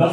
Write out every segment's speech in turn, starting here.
10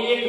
1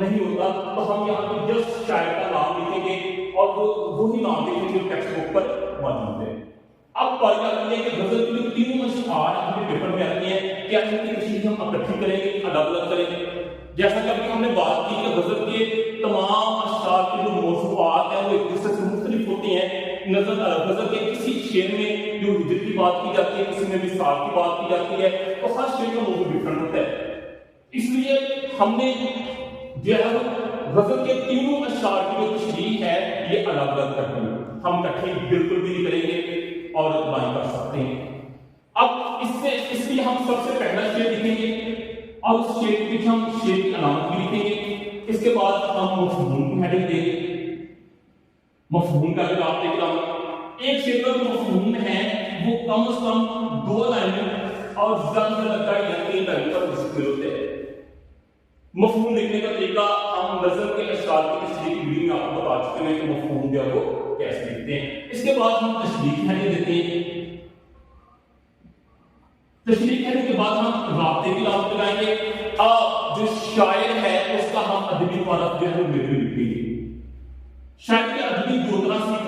نہیں ہوتا. تو ہم یہاں پہ جسٹ شاعر کا نام لکھیں گے اور وہی نام لکھیں گے جو ٹیکسٹ بک پر موجود ہے. اب بات آتی ہے کہ غزل کی جو تینوں اشعار ہمیں پیپر میں آتی ہیں، کیا ان کی تشریح ہم اکٹھی کریں گے، الگ الگ کریں گے؟ جیسا کہ ابھی ہم نے بات کی کہ غزل کے تمام اشعار کے جو موضوعات ہیں وہ ایک دوسرے سے مختلف ہوتے ہیں. غزل کے کسی شعر میں جو ہجرت کی بات کی جاتی ہے، کسی میں وصال کی بات کی جاتی ہے، تو ہر شعر کا موضوع ڈفرنٹ ہوتا ہے. اس لیے ہم نے جو ہے غزل کے تینوں اشعار کی جو تشریح ہے یہ الگ الگ کرنی ہے. ہم اکٹھے بالکل بھی نہیں کریں گے اور لائن کر سکتے ہیں. اب اس لیے ہم سب سے پہلا شعر لکھیں گے اور اس شعر کے پیچھے ہم شعر کی علامت بھی لکھیں گے. اس کے بعد ہم مفہوم کی ہیڈنگ دیں گے. مفہوم کا اگر آپ دیکھ رہا ایک شعر کا جو مفہوم ہے وہ کم از کم 2 لائن اور زیادہ سے زیادہ یا 3 لائن پر مشتمل ہوتے ہیں. مفہوم لکھنے کا طریقہ ہم نظم کے اشعار کی تشریح کی ویڈیو میں آپ کو بتا چکے ہیں کہ مفہوم جو ہے وہ کیسے لکھتے ہیں. اس کے بعد ہم تشریح کی ہیڈنگ دیتے ہیں. تشریح کرنے کے بعد ہم رابطے کی علامت لگائیں گے. اب جو شاعر ہے اس کا ہم ادبی تعارف جو ہے وہ لکھیں گے. شاعر کے ادبی دو طرح سے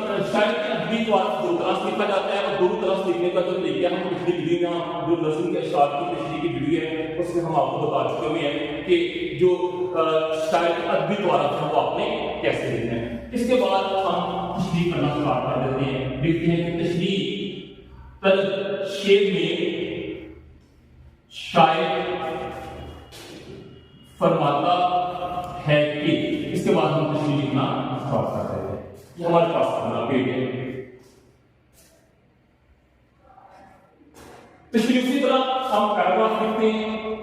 لکھا جاتا ہے اور دونوں طرح سے لکھنے کا جو طریقہ ہے ہم پچھلی ویڈیو میں ہم جو نظم کے اشعار کی تشریح کی ویڈیو ہے اس میں ہم آپ کو بتا چکے ہوئے ہیں کہ جو شاعر کے ادبی تعارف ہے وہ آپ نے کیسے لکھنا ہے. اس کے بعد ہم تشریح کرنا اسٹارٹ کر دیتے ہیں. دیکھتے ہیں کہ تشریح شعر میں شاعر فرماتا ہے کہ اس کے بعد ہم تشریح لکھنا اسٹارٹ کر رہے ہیں. یہ ہمارے پاس پہلا پیج ہے. تشریح اسی طرح ہم پیراگراف لکھتے ہیں،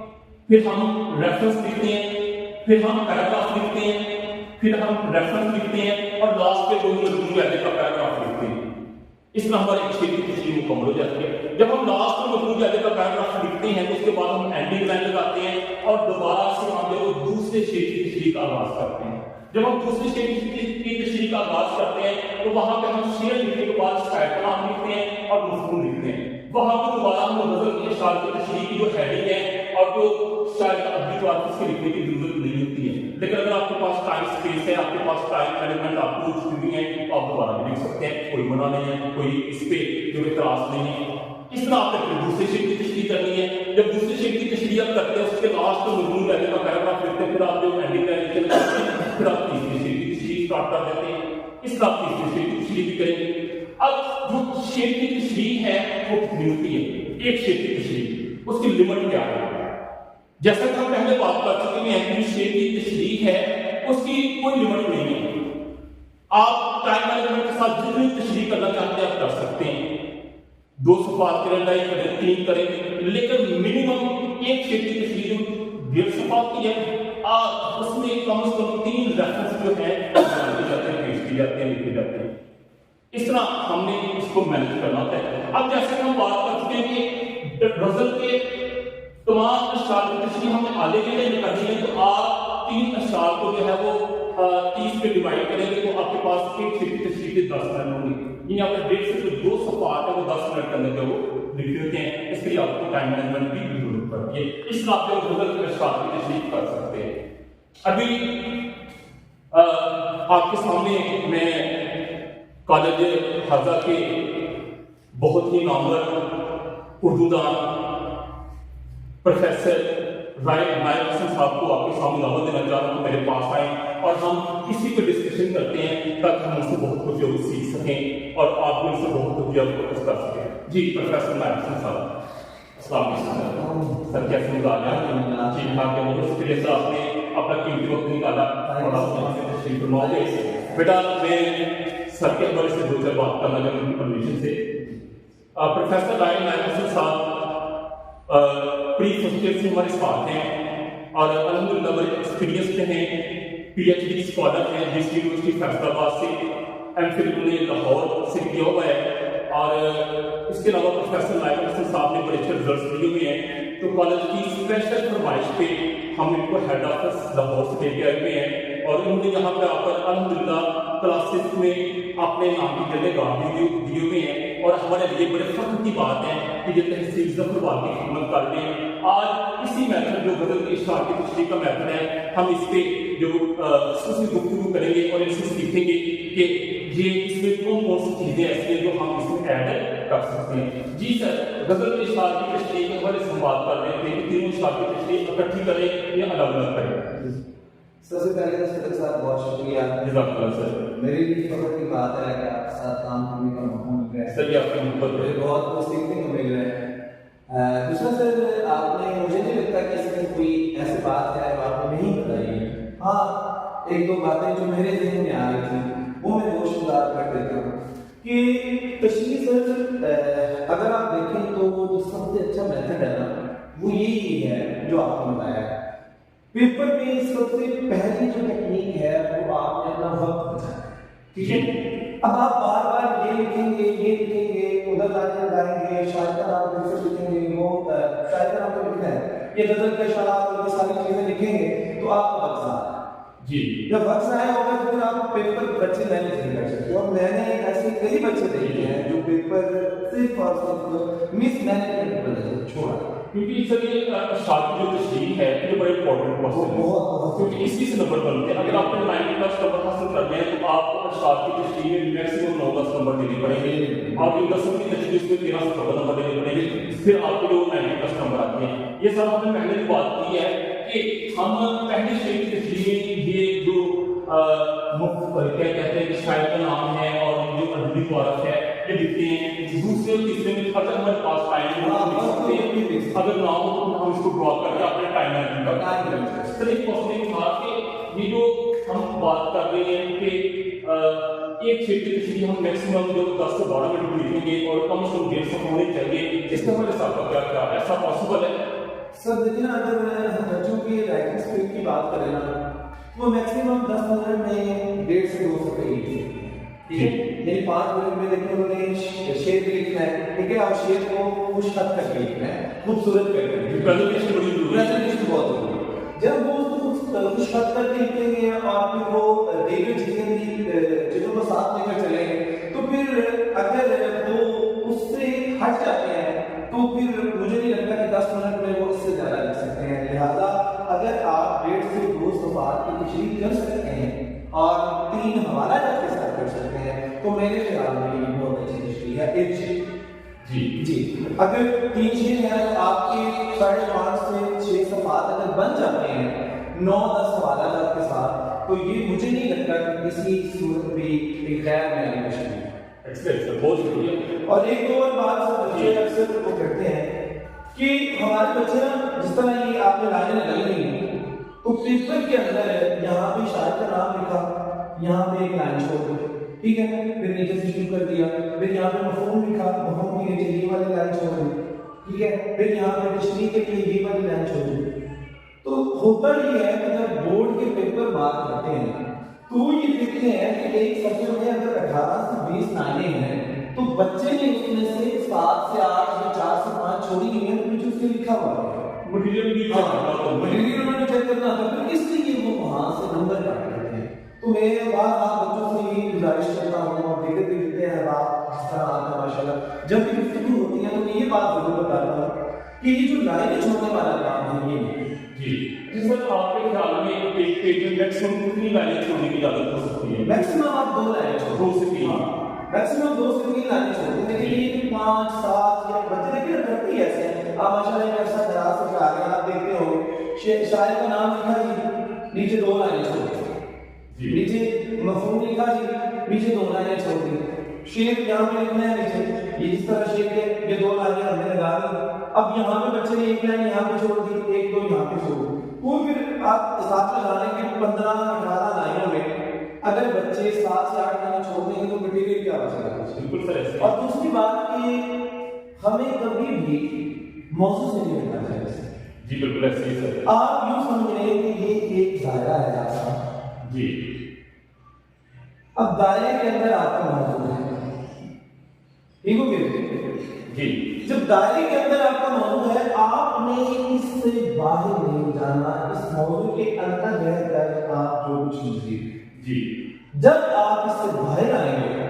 پھر ہم ریفرنس لکھتے ہیں، پھر ہم پیراگراف لکھتے ہیں، پھر ہم ریفرنس لکھتے ہیں اور لاسٹ پہ دو مضمون کا پیراگراف لکھتے ہیں. اس طرح ہماری ایک شعر کی تشریح مکمل ہو جاتی ہے. جب ہم لاسٹ میں مضمون کا پیراگراف لکھتے ہیں تو اس کے بعد ہم اینڈنگ لائن لگاتے ہیں اور دوبارہ سے ہم جو دوسرے شعر کی تشریح کا آغاز کرتے ہیں. جب ہم دوسرے شعر کی تشریح کا آغاز کرتے ہیں تو وہاں پہ ہم شعر لکھنے کے بعد شاعر کا نام لکھتے ہیں اور مفہوم لکھتے ہیں. وہاں پہ دوبارہ ہم غزل کے اشعار کی تشریح کی جو ہیڈنگ ہے اور جو شاعر کا ادبی تعارف اس کے لکھنے کی ضرورت نہیں ہوتی ہے. لیکن اگر آپ کے پاس ٹائم اسپیس ہے، آپ کے پاس ٹائم مینجمنٹ آپ کو چھوٹی ہے تو آپ دوبارہ بھی لکھ سکتے ہیں. کوئی منع نہیں ہے، کوئی اس پہ جو اعتراض نہیں ہے. اس طرح آپ نے دوسرے شعر کی تشریح کرنی ہے. جب دوسرے شعر کی تشریح آپ کرتے ہیں اس کے لاسٹ میں مضمون کا پیراگراف لکھتے ہیں، پھر آپ جو اینڈنگ لائن لکھتے ہیں، پھر آپ تیسرے شعر کی تشریح اسٹارٹ کر دیتے ہیں. اس طرح آپ تیسرے شعر کی تشریح بھی کریں گے. اب جو شعر کی تشریح ہے وہ کتنی ہوتی ہے؟ ایک شعر کی تشریح اس کی لمٹ کیا ہے؟ جیسا کہ ہم پہلے بات کر چکے ہیں کہ شعر کی تشریح ہے اس کی کوئی لمٹ نہیں ہے. آپ ٹائم مینجمنٹ کے ساتھ جتنی تشریح کرنا چاہتے ہیں آپ کر سکتے ہیں. 2 صفحات کی لڑائی کریں، 3 کریں، لیکن منیمم ایک شعر کی تشریح جو 1.5 صفحات کی ہے اس میں کم از کم 3 ریفرنس جو ہیں پیش کی جاتے ہیں، لکھے جاتے ہیں. اس طرح ہم نے اس کو مینج کرنا ہوتا ہے. اب جیسے کہ ہم بات کر چکے ہیں کہ غزل کے تمام اشعار کی تشریح ہم نے آگے کے لیے کرنی ہے تو آپ 3 اشعار کو جو ہے وہ 30 پہ ڈیوائڈ کریں گے تو آپ کے پاس ایک شعر کی تشریح کے 10 لائن ہوں گی. یعنی آپ نے 1.5 سے 2 صفحات ہے وہ 10 منٹ کے اندر جو وہ لکھ دیتے ہیں. اس کے لیے آپ کو ٹائم مینجمنٹ کی ضرورت پڑتی ہے. اس طرح آپ غزل کے اشعار کی تشریح کر سکتے ہیں. ابھی آپ کے سامنے میں کالج حضا کے بہت ہی نامور اردو دان پروفیسر نائب حسن صاحب کو آپ کے سامنے دعوت دینا چاہ رہا ہوں. میرے پاس آئیں اور ہم اسی پہ ڈسکشن کرتے ہیں تاکہ ہم ان سے بہت کچھ سیکھ سکیں اور آپ ان سے بہت کچھ کر سکیں. جی پروفیسر نائب حسن صاحب السلام علیکم سر. کیسے مزاج ہے؟ ٹھیک ٹھاک ہے. بہت شکریہ سر، آپ نے اپنا قیمتی وقت نکالا اور آپ نے تشریف فرما گے. بیٹا میں سر کے حوالے سے 2 بات کرنا چاہوں گی پرمیشن سے. پروفیسر نائب حسن صاحب پری فرسٹ ایئر سے ہمارے ساتھ ہیں اور الحمدللہ بڑے ایکسپیرینسڈ ہیں. PhD اسکالر ہیں جس یونیورسٹی فیصل آباد سے. MPhil انہوں نے لاہور سے کیا ہوا ہے اور اس کے علاوہ پروفیسر نائب حسن صاحب نے بڑے اچھے رزلٹس دیے ہوئے ہیں. تو کالج کی اسپیشل فرمائش پہ ہم ان کو ہیڈ آفس لاہور سے لے کے آئے ہوئے ہیں اور انہوں نے یہاں پہ آ کر الحمدللہ کلاسز میں اپنے نام کی جگہ گاہ دی ہوئے ہیں. اور ہمارے لیے بڑے فخر کی بات ہے کہ یہ تحصیل ظفر واقعی کی خدمت کر رہے ہیں. آج اسی میتھڈ جو غزل کے اشعار کی تشریح کا میتھڈ ہے, ہم اس پہ جو خصوصی گفتگو کریں گے اور ان سے سیکھیں گے کہ یہ اس میں کون کون سی چیزیں ایسی ہیں جو ہم اس میں ایڈ کر سکتے ہیں. جی سر, غزل کے اشعار کی تشریح کے حوالے سے ہم بات کر رہے تھے کہ تینوں اشعار کی تشریح اکٹھی کریں یا الگ الگ کریں. سب سے پہلے تو صدق صاحب بہت شکریہ. جزاک اللہ سر. میرے لیے فخر کی بات ہے کہ آپ کے ساتھ کام کرنے کا موقع مل گیا ہے. سر یہ آپ کی محبت مجھے بہت کچھ سیکھنے کو مل رہا ہے. دوسرا سر, آپ نے مجھے نہیں لگتا کہ اس میں کوئی ایسی بات ہے جو آپ کو نہیں بتائی ہے. ہاں, ایک دو باتیں جو میرے ذہن میں آ رہی تھیں وہ میں روشندار کر دیتا ہوں کہ تشریح سر اگر آپ دیکھیں تو وہ جو سب سے اچھا میتھڈ ہے نا وہ یہی ہے جو آپ نے بتایا ہے. پیپر میں سب سے پہلی جو ٹیکنیک ہے وہ آپ نے اپنا وقت بچانا ہے. ٹھیک ہے, اب آپ بار بار یہ لکھیں گے ادھر لائیں گے, شاعر کا نام پھر سے لکھیں گے, وہ شاعر کا نام تو لکھنا ہے, یہ غزل کے اشعار یہ ساری چیزیں لکھیں گے تو آپ کا وقت ضائع ہے. جی, جب وقت ضائع ہوگا تو پھر آپ پیپر بچے مینیج نہیں کر سکتے. اور میں نے ایسے کئی بچے دیکھے ہیں جو پیپر صرف اور صرف مس مینجمنٹ کی وجہ سے چھوڑا. کیونکہ سر یہ اشعار کی جو تشریح ہے یہ بڑے امپورٹنٹ کوسچن ہے, کیونکہ اسی سے نمبر بنتے ہیں. اگر آپ نے 90+ نمبر حاصل کرنے ہیں تو آپ کو اشعار کی تشریح میں میکسیمم 9-10 نمبر دینے پڑیں گے. آپ جو 10 کی تشریح اس میں 13 سے 14 نمبر دینے پڑیں گے, پھر آپ کو جو 90+ نمبر آتے ہیں. یہ سر ہم نے پہلے بھی بات کی ہے کہ ہم پہلی شعر کی تشریح میں یہ جو کیا کہتے ہیں کہ شاعر کا نام ہے اور جو ادبی معرف ہے یہ لکھتے ہیں. دوسرے اور تیسرے میں اگر ہمارے پاس ٹائم ہے, اگر نہ ہو تو ہم اس کو ڈرا کر کے اپنے ٹائم لائن کا سر ایک کوشچن یہ تھا کہ یہ جو ہم بات کر رہے ہیں کہ ایک شعر کی تشریح ہم میکسیمم جو 10 سے 12 منٹ لکھیں گے اور کم از کم 150 ہونے چاہیے, اس کے ہمارے ساتھ کیا کیا ایسا پاسبل ہے؟ سر دیکھیں نا, اگر ہم بچوں کی رائٹنگ اسپیڈ کی بات کریں نا وہ میکسیمم 10 منٹ میں 1.5 سے 2 صفحے لکھتے ہیں. ٹھیک ہے, یعنی 5 منٹ میں دیکھیں انہوں نے شعر لکھنا ہے. ٹھیک ہے, اور شعر کو خوش خط کر کے لکھنا ہے, خوبصورت کر کے. پریزنٹیشن بڑی ضروری ہے, پریزنٹیشن بہت ضروری ہے. جب وہ اس کو خوش خط کر کے لکھیں گے اور پھر وہ ڈیلی چیزوں کو ساتھ لے کر چلیں گے تو پھر اگر وہ اس سے ہٹ جاتے ہیں تو پھر مجھے نہیں لگتا کہ 10 منٹ میں وہ اس سے زیادہ لکھ سکتے ہیں. لہٰذا اگر آپ 1.5 سے 2 صفحات کی تشریح کر سکتے ہیں اور 3 حوالہ جات کے ساتھ کر سکتے ہیں تو میرے خیال میں یہ بہت اچھی تشریح ہے. ایک شعر جی اگر 3 شعر ہیں تو آپ کے 5.5 سے 6 صفحات اگر بن جاتے ہیں 9-10 حوالہ جات کے ساتھ تو یہ مجھے نہیں لگتا کہ کسی صورت بھی ایک غیر معیاری تشریح ہے. بہت شکریہ. اور ایک دو اور بات بچے اکثر وہ کرتے ہیں کہ ہمارے بچے نا جس طرح یہ آپ نے لائنیں لگائی ہیں تو پیپر کے اندر یہاں پہ شاعر کا نام لکھا, یہاں پہ ایک لائن چھوڑ دی, ٹھیک ہے, پھر نیچے سے شروع کر دیا, پھر یہاں پہ مفہوم لکھا, مفہوم کے نیچے یہ والی لائن چھوڑ دی, ٹھیک ہے, پھر یہاں پہ تشریح کے لیے یہ والی لائن چھوڑ دی. تو ہوتا یہ ہے کہ جب بورڈ کے پیپر مارک کرتے ہیں تو یہ دیکھتے ہیں کہ ایک صفحے میں اگر 18 سے 20 لائنیں ہیں تو بچے نے اس میں سے 7 سے 8 یا 4 سے 5 چھوڑی ہوئی ہیں تو کچھ اس سے لکھا ہوا ہے. مٹیریل انہوں نے چیک کرنا تھا, پھر اس لیے وہ وہاں سے نمبر کاٹ لیتے ہیں. تو میں بار بچوں سے یہ گزارش کرتا ہوں اور دیکھتے بھی دیتے ہیں آپ جس طرح آتا ہے ماشاء اللہ, جب بھی گفتگو ہوتی ہے تو میں یہ بات ضرور بتاتا ہوں کہ یہ جو لائنیں چھوڑنے والا کام ہے یہ نہیں. جی سر, آپ کے خیال میں ایک پیج میں میکسیمم کتنی لائنیں چھوڑنے کی اجازت ہو سکتی ہے؟ میکسیمم آپ 2 لائنیں چھوڑیں, 2 سے 3, میکسیمم 2 سے 3 لائنیں چھوڑیں. لیکن یہ 5 7 یا بچے دیکھیں کرتے ہی ایسے ہیں. آپ ماشاءاللہ ایک ایسا دراز سے آ رہے ہیں, آپ دیکھتے ہو شاعر کا نام لکھا جی, نیچے 2 لائنیں چھوڑ دی, نیچے مفہوم لکھا جی, نیچے 2 لائنیں چھوڑ دی. شعر یہاں پہ لکھنا ہے نیچے, یہ جس طرح شعر کے یہ 2 لائنیں ہم نے لگا دی. اب یہاں پہ بچے نے 1 لائن یہاں پہ چھوڑ دی, 1-2 یہاں پہ چھوڑ دی. وہ پھر آپ ساتھ لگانے کے 15-18 لائنوں میں اگر بچے 7 سے 8 لائنیں چھوڑ دیں گے تو مٹیریل کیا بچے گا؟ بالکل سر. اور دوسری بات کہ ہمیں کبھی بھی موضوع سے نہیں ہٹنا چاہیے. جی بالکل ایسے ہی سر. آپ یوں سمجھ رہے ہیں کہ یہ ایک دائرہ ہے آپ کا. جی, اب دائرے کے اندر آپ کا موضوع ہے, ٹھیک ہو گیا جی. جب دائرے کے اندر آپ کا موضوع ہے آپ نے اس سے باہر نہیں جانا, اس موضوع کے اندر رہ کر آپ جو کچھ سمجھیے. جی, جب آپ اس سے باہر آئیں گے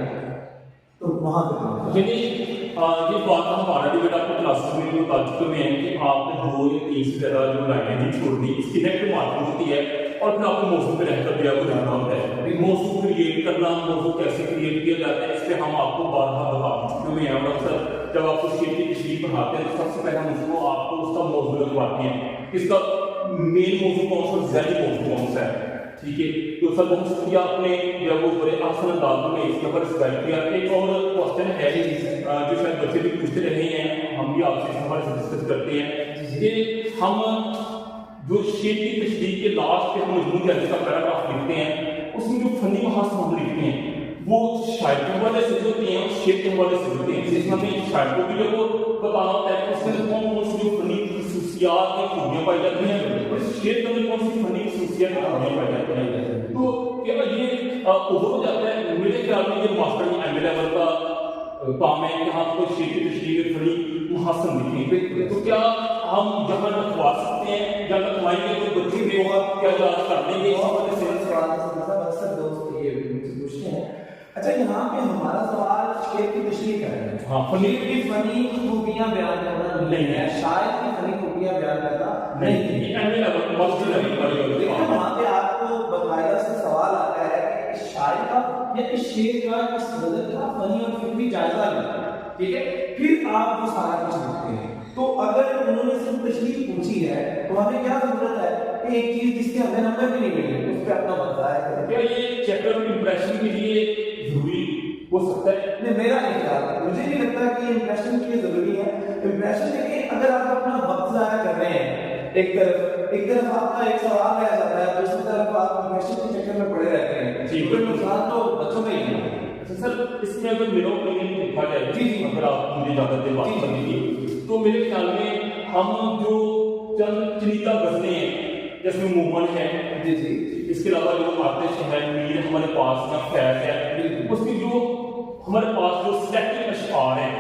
تو تو وہاں پہ یعنی یہ بات ہمارا ڈیبیٹ آپ کو کلاسز میں بھی بتا چکے ہیں کہ آپ نے 2 یا 3 سے زیادہ جو لائنیں نہیں چھوڑنی، اس کی نیگیٹو مارکنگ ہوتی ہے اور پھر آپ کو موضوع پہ رہ کر بھی آپ کو جانا ہوتا ہے. موضوع کریٹ کرنا، موضوع کیسے کریٹ کیا جاتا ہے، اس پہ ہم آپ کو بارہا بتا چکے ہوئے ہیں. اور اکثر جب آپ کو شیٹ کی تشریح پڑھاتے ہیں تو سب سے پہلے ہم اس کو آپ کو اس کا موضوع لگواتے ہیں، اس کا مین موضوع کون سا، ذیلی موضوع کون سا ہے. ٹھیک ہے، تو سر بہت شکریہ آپ نے جب وہ بڑے آسان انداز میں اس کے اوپر اسکرائب کیا. ایک اور کوشچن ہے جو شاید بچے بھی پوچھتے رہے ہیں، ہم بھی آپ سے اس حوالے سے ڈسکس کرتے ہیں کہ ہم جو شیٹ کی تشریح کے لاسٹ پہ ہم مضمون جلدی کا پیراگراف لکھتے ہیں، اس میں جو فنی محاذ ہم لکھتے ہیں وہ شاعر کے حوالے سے ہوتے ہیں اور شیٹ کے حوالے سے ہوتے ہیں. جس میں ہمیں شاعر کو بھی جب وہ بتانا ہوتا ہے کہ اس میں کون کون سی جو فنی خصوصیات کی خوبیاں پائی جاتی ہیں اور اس شیٹ میں کون سی فنی خصوصیات کی خوبیاں پائی جاتی ہیں. تو کیا یہ اوور ہو جاتا ہے؟ میرے خیال میں یہ ماسٹر یا ایم اے لیول کا کام ہے کہ ہم کو شیٹ کی تشریح میں فنی محاسن لکھیں. تو کیا ہم جہاں لکھوا سکتے ہیں یا لکھوائیں گے تو بچے بھی کیا یاد کر لیں گے؟ اکثر دوست یہ پوچھتے ہیں. اچھا یہاں پہ ہمارا سوال شیٹ کی تشریح کر رہے ہیں. ہاں، شیٹ کی فنی خوبیاں بیان کرنا نہیں ہے، شاعر کی فنی خوبیاں بیان کرنا نہیں ہے. لیکن وہاں پہ آپ کو باقاعدہ سے سوال آتا ہے کہ اس شاعر کا یا اس شعر کا، اس غزل کا فنی اور فکری جائزہ لیں. ٹھیک ہے، پھر آپ وہ سارا کچھ لکھتے ہیں. تو اگر انہوں نے صرف تشریح پوچھی ہے تو ہمیں کیا ضرورت ہے کہ ایک چیز جس کے ہمیں نمبر بھی نہیں ملے اس پہ اپنا بنتا ہے. کیا یہ چیپٹر امپریشن کے لیے ضروری ہو سکتا ہے؟ نہیں، میرا نہیں خیال، مجھے نہیں لگتا کہ یہ امپریشن کے لیے ضروری ہے. امپریشن ہے کہ اگر آپ اپنا وقت ضائع کر رہے ہیں، ایک طرف آپ کا ایک سوال رہ جاتا ہے، دوسری طرف آپ امپریشن کے چکر میں پڑے رہتے ہیں. جی، پھر نقصان تو بچوں میں ہی ہے. سر اس میں اگر میرا اوپینین دیکھا جائے، جی اگر آپ مجھے اجازت دیں بات کرنے کی، تو میرے خیال میں ہم جو چند چنیدہ غزلیں ہیں جس میں مومن ہے، جی جی، اس کے علاوہ جو آتش ہے، میر ہمارے پاس یا خیر ہے، اس کی جو ہمارے پاس جو سلیکٹڈ اشعار ہیں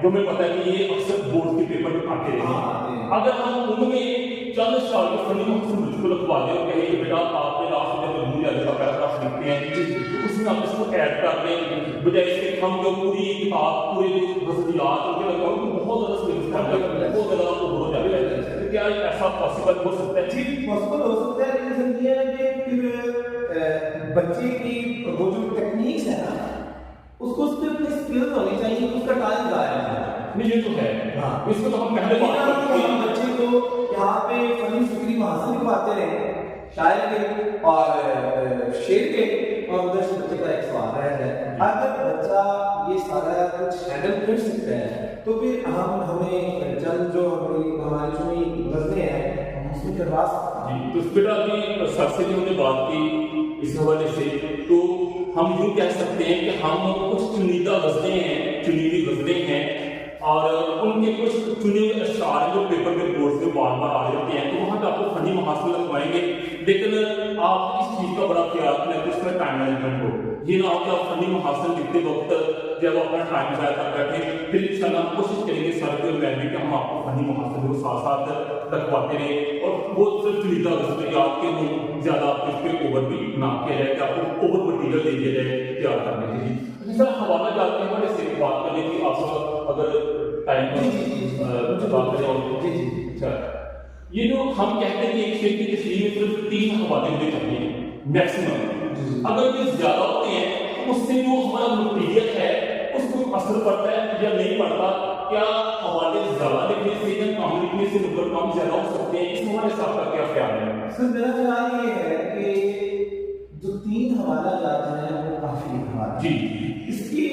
جو ہمیں پتہ ہے کہ یہ اکثر بورڈ کے پیپر میں آتے رہے ہیں، اگر ہم ان میں چند اشعار کے فنی محسن مجھ کو لکھوا دیں اور کہیں کہ بیٹا آپ نے لاسٹ میں مضمون جلدی کا پیراگراف لکھتے ہیں، تو اس میں آپ اس کو ایڈ کر دیں، بجائے اس کے ہم جو پوری کتاب پورے جو غزلیات ان کے لگا ان کو بہت زیادہ سلیکٹ کر دیں، بہت زیادہ آپ کو ہو جاتے ہیں. کیا ایسا پاسبل ہو سکتا ہے؟ جی پاسبل ہو سکتا ہے، لیکن یہ ہے کہ پھر بچے کی وہ جو ٹیکنیکس ہے نا، اس کو اس پہ اپنی اسکلز ہونی چاہیے، اس کا ٹائم ضائع ہے. نہیں یہ تو ہے، ہاں اس کو تو ہم پہلے بات کرتے ہیں. بچے کو یہاں پہ فنی فکری محاسن لکھواتے رہے شاعر کے اور شعر کے، اور ادھر سے بچے کا ایک سوال رہ جائے. اگر بچہ یہ سارا کچھ ہینڈل کر سکتا ہے تو پھر ہمیں چند جو ہماری چنی غزلیں ہیں ہم اس میں کروا سکتے ہیں. جی، تو بیٹا ابھی سب سے جو ہم نے بات کی اس حوالے سے، تو ہم یوں کہہ سکتے ہیں کہ ہم کچھ چنیدہ غزلیں ہیں، چنیدی غزلیں ہیں، اور ان کے کچھ چنے ہوئے اشعار جو پیپر میں بورڈ میں بار بار آ جاتے ہیں، تو وہاں پہ آپ کو فنی محاسن لکھوائیں گے. لیکن آپ اس چیز کا بڑا خیال رکھیں کہ اس میں ٹائم مینجمنٹ ہو. یہ نہ ہو کہ آپ فنی محاسن لکھتے وقت جب اپنا ٹائم ضائع کر بیٹھیں، پھر انشاءاللہ ہم کوشش کریں گے سر جو میں بھی کہ ہم آپ کو فنی محاسن کو ساتھ ساتھ لکھواتے رہیں اور وہ صرف چنیدہ غزلیات کے ہوں، زیادہ آپ کو اس پہ اوور بھی نہ کیا جائے کہ آپ کو اوور مٹیریل دے دیا جائے تیار کرنے کے لیے. سر حوالہ جاتے ہیں ہمارے سے بات کرنے کی، آپ اگر ٹائم بات کریں. اور اچھا، یہ جو ہم کہتے ہیں کہ ایک شعر کی تشریح میں صرف 3 حوالے ہونے چاہیے میکسیمم، اگر یہ زیادہ ہوتے ہیں تو اس سے جو ہمارا مٹیریل ہے اس کو اثر پڑتا ہے یا نہیں پڑتا؟ کیا حوالے زیادہ لکھنے سے یا کم لکھنے سے نمبر کم زیادہ ہو سکتے ہیں؟ اس حوالے سے آپ کا کیا خیال ہے؟ سر میرا خیال یہ ہے کہ جو 3 حوالہ جاتے ہیں وہ کافی حوالہ. جی، اس کی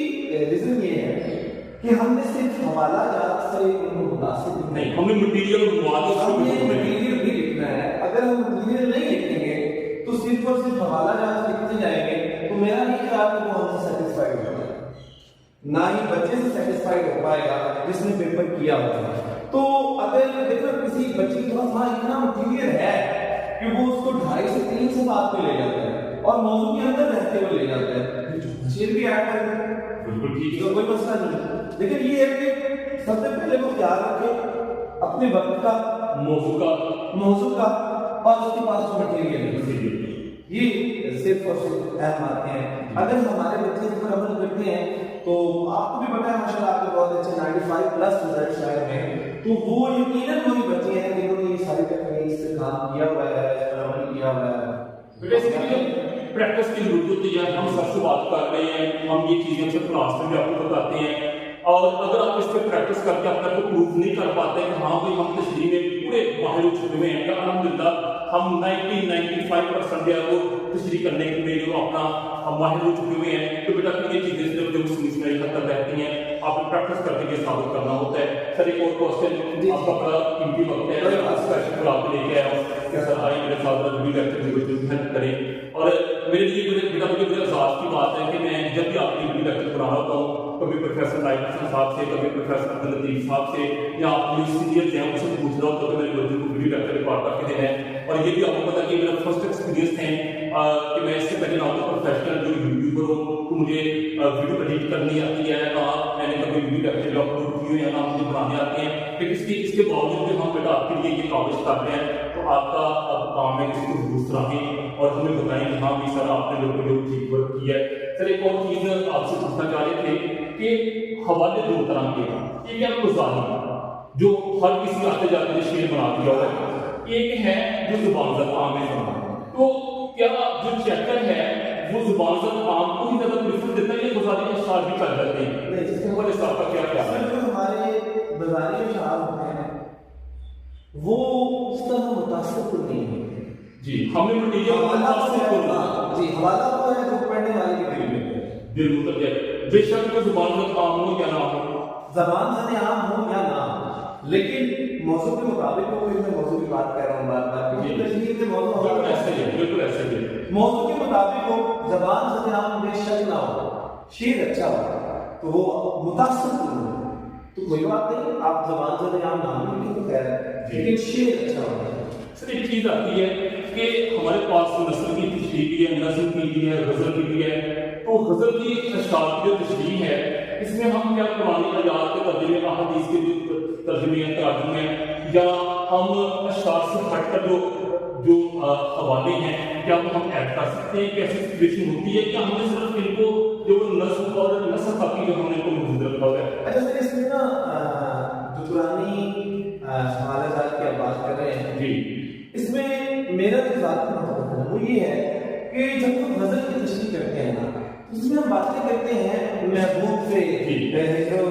ریزن یہ ہے کہ ہم نے صرف حوالہ جات سے ان کو مناسب نہیں، ہمیں مٹیریل ہم نے مٹیریل بھی لکھنا ہے. اگر ہم مٹیریل نہیں لکھیں گے تو صرف اور صرف حوالہ جات لکھتے جائیں گے تو میرا نہیں خیال کہ وہ ہم سے سیٹسفائیڈ ہو جائے، نہ ہی بچے سے سیٹسفائیڈ ہو پائے گا جس نے پیپر کیا ہوتا ہے. تو اگر دیکھو کسی بچے کے پاس وہاں اتنا مٹیریل ہے کہ وہ اس کو 2.5 سے 3 سے بات میں لے جاتا ہے اور موضوع کے اندر رہتے ہوئے لے جاتا ہے، شعر بھی ایڈ کر دیں، بالکل ٹھیک ہے، کوئی مسئلہ نہیں. لیکن یہ ہے کہ سب سے پہلے وہ خیال رکھے اپنے وقت کا، موضوع کا اور اس کے پاس جو مٹیریل ہے یہ صرف اور صرف اہم باتیں ہیں. اگر ہمارے بچے اس پر عمل کرتے ہیں تو آپ کو بھی پتا ہے ماشاء اللہ آپ کے بہت اچھے 95+ رزلٹ شاید ہیں, تو وہ یقیناً وہی بچے ہیں جنہوں نے یہ ساری ٹیکنیک سے کام کیا ہوا ہے, اس پر عمل کیا ہوا ہے. پریکٹس کی ضرورت ہوتی ہے. ہم سب سے بات کر رہے ہیں, ہم یہ چیزیں اکثر کلاس میں بھی آپ کو بتاتے ہیں, اور اگر آپ اس پہ پریکٹس کر کے اپنے کو پروف نہیں کر پاتے کہ ہاں بھائی ہم تشریح میں پورے ماہر ہو چکے ہوئے ہیں, الحمدللہ ہم 95% جو ہے وہ تشریح کرنے میں جو اپنا ماہر ہو چکے ہوئے ہیں, تو بیٹا یہ چیزیں صرف جو سمجھنے حد تک رہتی ہیں, آپ کو پریکٹس کر کے یہ ثابت کرنا ہوتا ہے. سر ایک اور کوشچن, آپ کا بڑا قیمتی وقت ہے, اسپیشل پر آپ لے کے آیا ہوں کہ سر آئیے میرے ساتھ ویڈیو لیکچر میں ہیلپ کریں. اور میرے لیے بیٹا مجھے بڑے اعزاز کی بات ہے کہ میں جب بھی آپ کی ویڈیو لیکچر پڑھا ہوتا ہوں, کبھی پروفیسر نائب حسن صاحب سے, کبھی پروفیسر عبداللطیف صاحب سے, یا آپ جو سینئرز ہیں ان سے پوچھ رہا ہوتا کہ میرے بچوں کو ویڈیو لیکچر ریکارڈ کر کے دینا ہے. اور یہ بھی آپ کو پتا کہ میرا فرسٹ ایکسپیرینس ہے کہ میں اس سے پہلے نہ تو پروفیشنل جو یوٹیوبر ہوں تو مجھے ویڈیو ایڈٹ کرنی آتی ہے, نہ میں نے کبھی ویڈیو لیکچر اپلوڈ کیے ہیں, نہ مجھے بنانے آتے ہیں. لیکن اس کے باوجود بھی ہم بیٹا آپ کے لیے یہ کاوش کر رہے ہیں, تو آپ کا اب کام ہے اس کو ضرور سراہیں اور ہمیں بتائیں کہ ہاں بھی سر آپ نے جو ٹھیک ورک کیا ہے. سر ایک اور چیز آپ سے پوچھنا چاہ رہے تھے کہ حوالے دو طرح کے ہیں, ایک ہے مظاہر جو ہر کسی آتے جاتے نے شعر بنا دیا ہوا ہے, ایک ہے جو زبان زد عام ہے. تو کیا جو چیپٹر ہے وہ زبان زد عام کو ہی زیادہ پریفر دیتا ہے یا مظاہر اشعار بھی کر جاتے ہیں؟ اس کے اوپر اس کا کیا خیال ہے؟ جو ہمارے مظاہر اشعار ہوتے ہیں وہ اس طرح متاثر نہیں ہوتے. جی ہمیں مٹیریل جی حوالہ تو ہے جو پڑھنے والے کے دل میں دل اتر جائے, بے شک میں زبان زد عام ہو یا نہ ہو, زبان زد عام ہو یا نہ ہو, لیکن موضوع کے مطابق ہو. میں موضوع کی بات کر رہا ہوں بار بار, تشریح کے موضوع ایسے ہی بالکل ایسے ہی موضوع کے مطابق ہو, زبان زد عام بے شک نہ ہو, شعر اچھا ہو تو وہ متاثر ہو تو کوئی بات نہیں, آپ زبان زد عام نہ ہو تو خیر ہے, لیکن شعر اچھا ہو. سر ایک چیز آتی ہے کہ ہمارے پاس نثر کی تشریح بھی ہے, نظم کی بھی ہے, غزل کی بھی ہے. تو غزل کی اشعار کی جو تشریح ہے اس میں ہم کیا قرآن آیات کے ترجمے, احادیث کے جو ترجمے ہیں, تراجم ہیں, یا ہم اشعار سے ہٹ کر جو حوالے ہیں کیا وہ ہم ایڈ کر سکتے ہیں؟ کیسی سچویشن ہوتی ہے کہ ہم نے صرف ان کو جو نظم اور نثر باقی جو ہم نے ان کو موجود رکھا ہوا ہے؟ اچھا سر, اس میں نا جو پرانی حوالہ جات کی آپ بات کر رہے ہیں جی, اس میں میرا جو ذاتی مطلب ہے وہ یہ ہے کہ جب ہم غزل کی تشریح کرتے ہیں نا اس میں ہم باتیں کرتے ہیں محبوب سے, جو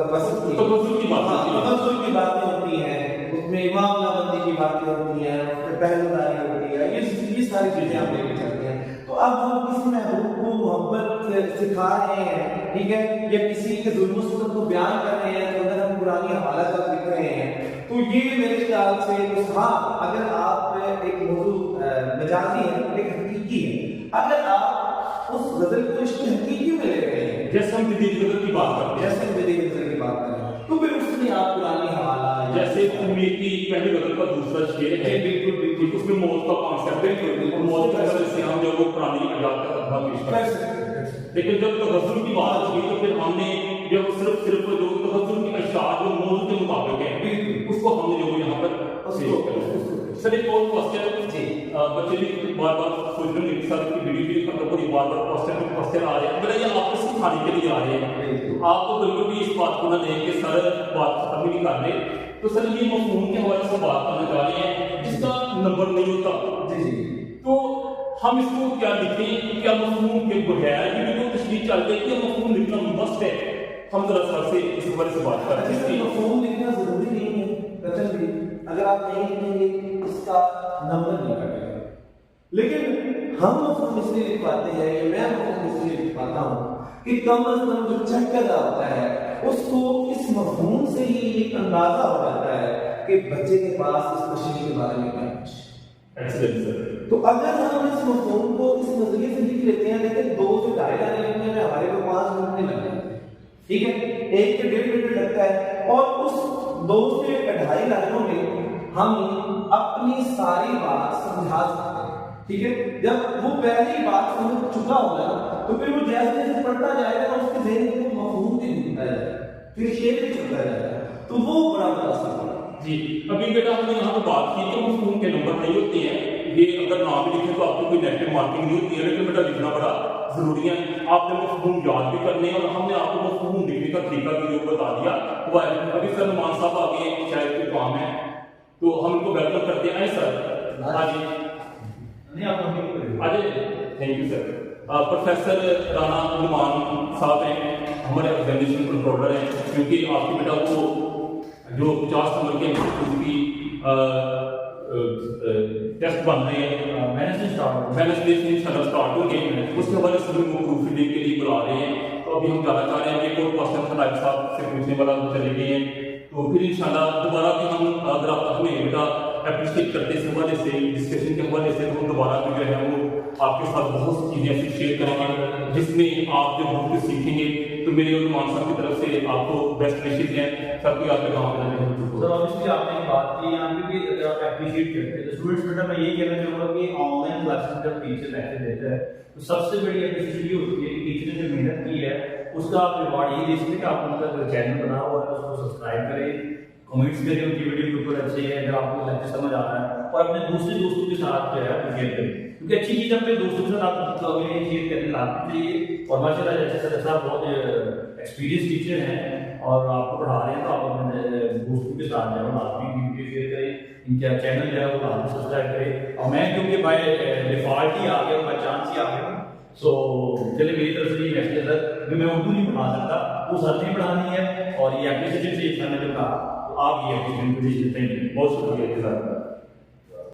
بسط کی تبسل کی باتیں ہوتی ہیں, اس میں امام نابندی کی باتیں ہوتی ہیں, پہلوداری ہوتی ہے, یہ ساری چیزیں ہم لے کے چلتے ہیں. تو اب ہم کسی محبوب کو محبت سکھا رہے ہیں, ٹھیک ہے, یا کسی کے ظلم و ستم کو بیان کر رہے ہیں, تو اگر ہم پرانی حوالہ جات لکھ رہے ہیں تو یہ میرے خیال سے ہاں اگر آپ ایک موضوع مجازی ہے, ایک حقیقی ہے, اگر آپ اس غزل کو اس کی حقیقی میں لے رہے ہیں, جیسے ہم جدید غزل کی بات کرتے ہیں, جیسے ہم جدید غزل کی بات کریں تو پھر اس میں آپ پرانی حوالہ جیسے امید کی پہلی غزل کا دوسرا شعر ہے, بالکل بالکل اس میں موت کا کانسیپٹ ہے, موت کی وجہ سے ہم جو وہ پرانی آیات کا ترجمہ پیش کر سکتے ہیں. لیکن جب غزل کی بات ہوئی تو پھر ہم نے جب صرف جو غزل کی اشعار جو موضوع کے مطابق ہیں اس کو ہم نے جو یہاں پر پیش کیا. سر ایک اور کوسچن, جی بچے بھی بار بار سوچ رہے ہیں سر کی ویڈیو بھی ختم ہو رہی, بار بار کوسچن آ رہے ہیں, میرا یہ آپ کو سکھانے کے لیے آ رہے ہیں, آپ کو بالکل بھی اس بات کو نہ دیں کہ سر بات ختم ہی نہیں کر رہے. تو سر یہ مفہوم کے حوالے سے بات کرنا چاہ رہے ہیں جس کا نمبر نہیں ہوتا, جی جی, تو ہم اس کو کیا لکھیں, کیا مفہوم کے بغیر بھی وہ تشریح چل رہی ہے, مفہوم لکھنا مست ہے؟ ہم ذرا سر سے اس حوالے سے بات کرتے ہیں. اس کی مفہوم لکھنا ضروری نہیں ہے قطعاً بھی, اگر آپ نہیں لکھیں گے اس کا نمبر نہیں کٹے گا, لیکن ہم مفہوم اس لیے لکھ پاتے ہیں, یا میں مفہوم اس لیے لکھ پاتا ہوں کہ کم از کم جو چیک کر رہا ہوتا ہے اس کو اس مفہوم سے ہی ایک اندازہ ہو جاتا ہے کہ بچے کے پاس اس تشریح کے بارے میں کیا کچھ. تو اگر ہم اس مفہوم کو اس نظریے سے لکھ لیتے ہیں, لیکن 2 سے 2.5 لائنیں لکھنے میں ہمارے کو 5 منٹ نہیں لگتے, ٹھیک ہے, 1 سے 1.5 منٹ لگتا ہے, اور اس 2 سے 2.5 لائنوں میں ہم اپنی ساری بات سمجھا سکتے ہیں, ٹھیک ہے. جب وہ پہلی بات سمجھ چکا ہوگا تو پھر وہ جیسے جیسے پڑھتا جائے گا اس کے ذہن میں مفہوم بھی ملتا جائے گا, پھر شعر بھی چلتا جائے گا, تو وہ بڑا متاثر ہوگا. جی ابھی بیٹا ہم نے یہاں پہ بات کی کہ مفہوم کے نمبر نہیں ہوتے ہیں, یہ اگر نہ بھی لکھیں تو آپ کو کوئی نیگیٹو مارکنگ نہیں ہوتی ہے، لیکن بیٹا لکھنا بڑا ضروری ہے. آپ نے مفہوم یاد بھی کرنے ہیں، اور ہم نے آپ کو مفہوم لکھنے کا طریقہ بھی جو بتا دیا. وہ ابھی سر نعمان صاحب آگے شاید کوئی کام ہے تو ہم ان کو ویلکم کرتے ہیں. سر ہاں جی نہیں آپ آجے. Thank you sir. Professor Rana Noman صاحب ہیں، ہمارے آرگنائزیشن کنٹرولر ہیں، کیونکہ آپ کے بیٹا کو جو 50 نمبر کے کی ٹیسٹ بن رہے ہیں، ویڈنسڈے سے انشاءاللہ اسٹارٹ ہوں گے، اس کے حوالے سے بھی وہ پروف ریڈنگ کے لیے بلا رہے ہیں. تو ابھی ہم جانا چاہ رہے ہیں کہ ایک اور کوشچن خلائق صاحب سے پوچھنے والا چلے گئے ہیں، تو پھر انشاءاللہ دوبارہ بھی ہم اگر آپ ہمیں بیٹا اپریشیٹ کرتے اس حوالے سے ڈسکشن کے حوالے سے، تو دوبارہ بھی جو ہے وہ آپ کے ساتھ بہت سی چیزیں ایسی شیئر کریں گے جس میں آپ جو بہت کچھ سیکھیں گے. تو میرے اور نعمان صاحب کی طرف سے آپ کو بیسٹ وشز ہیں. سب کو آپ کے کام کرنا ہے. سر obviously آپ نے بات کی یہاں پہ کہ اگر آپ اپریشیٹ کرتے ہیں تو اسٹوڈنٹس بیٹا میں یہی کہنا چاہوں گا کہ آن لائن کلاسز جب ٹیچر لیکچر دیتا ہے تو سب سے بڑی اپریشیشن یہ ہوتی ہے کہ ٹیچر نے جو محنت کی ہے اس کا آپ ریوارڈ یہ دے سکتے کہ آپ ان کا چینل بنا ہوا ہے اس کو سبسکرائب کریں، کمنٹس کریں ان کی ویڈیو کے اوپر اچھے ہیں اگر آپ کو لیکچر سمجھ آ رہا ہے، اور اپنے دوسرے دوستوں کے ساتھ جو ہے شیئر کریں، کیونکہ اچھی چیز اپنے دوستوں کے ساتھ آپ شیئر کرنے لانا چاہیے. اور ماشاء اللہ جیسے سر صاحب بہت ایکسپیرینس ٹیچر ہیں اور آپ کو پڑھا رہے ہیں تو آپ اپنے دوستوں کے ساتھ جو ہے آپ بھی ویڈیو شیئر کریں، ان کا چینل جو ہے وہ آپ سبسکرائب کریں. اور میں کیونکہ بائی ڈیفالٹ ہی آ گیا ہوں، بائی چانس ہی آ گیا ہوں، سو چلے میری طرف سے یہ میسج ہے کہ میں اردو نہیں پڑھا سکتا، وہ سر نے پڑھانی ہے، اور یہ اپلیکیشن سے میں نے جو کہا آپ یہ اپلیکیشن کو دیکھتے ہیں. بہت شکریہ.